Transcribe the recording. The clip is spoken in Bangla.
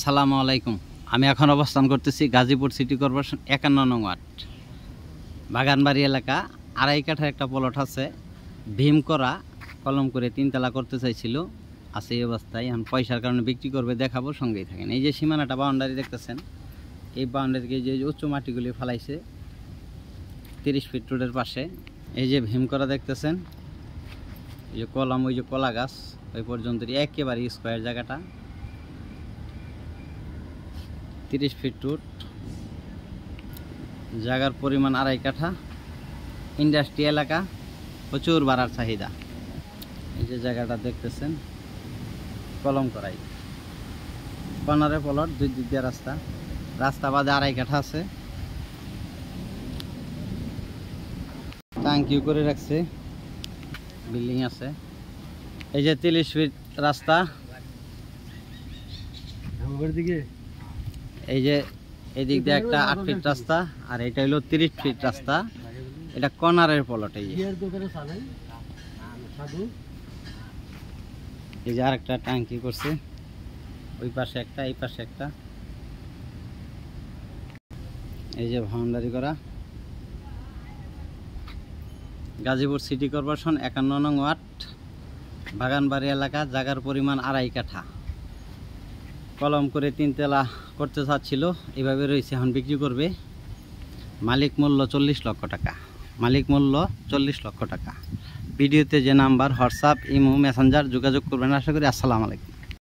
সালামু আলাইকুম। আমি এখন অবস্থান করতেছি গাজীপুর সিটি কর্পোরেশন 51 নং ওয়ার্ড বাগানবাড়ি এলাকা। 2.5 কাঠার একটা প্লট আছে, ভীম করা, কলম করে 3 তলা করতে চাইছিল, আছে এই অবস্থায়। এখন পয়সার কারণে বিক্রি করবে, দেখাবো, সঙ্গেই থাকেন। এই যে সীমানাটা বাউন্ডারি দেখতেছেন, এই বাউন্ডারিকে যে উঁচু মাটিগুলি ফেলাইছে 30 ফিট রোডের পাশে। এই যে ভীম করা দেখতেছেন, এই যে কলম, ওই যে কলা গাছ, ওই পর্যন্ত একেবারে স্কোয়ার জায়গাটা। 30 ফিট রুট, জায়গার পরিমাণ 2.5 কাঠা, ইন্ডাস্ট্রি এলাকা, প্রচুর বাড়ার চাহিদা। এই যে জায়গাটা দেখতেছেন, কলম করাই, কর্নারে প্লট, 2 দিক দিয়ে রাস্তা, রাস্তা বাদে 2.5 কাঠা আছে, ট্যাঙ্কিও করে রাখছে, বিল্ডিং আছে। এই যে 30 ফিট রাস্তা, এই যে এদিক দিয়ে একটা 8 ফিট রাস্তা, আর এটা হলো 30 ফিট রাস্তা। এটা কর্নারের প্লট। এই যে আরেকটা ট্যাঙ্কি করছে, ওই পাশে একটা, এই পাশে একটা। এই যে বাউন্ডারি করা, গাজীপুর সিটি কর্পোরেশন 51 নং ওয়ার্ড বাগানবাড়ি এলাকা। জায়গার পরিমাণ 2.5 কাঠা, কলম করে 3 তলা করতে চাচ্ছিল, এভাবে রয়েছে। এখন বিক্রি করবে। মালিক মূল্য 40 লক্ষ টাকা, মালিক মূল্য 40 লক্ষ টাকা। ভিডিওতে যে নাম্বার, হোয়াটসঅ্যাপ, ইমো, মেসেঞ্জার যোগাযোগ করবেন আশা করি। আসসালামু আলাইকুম।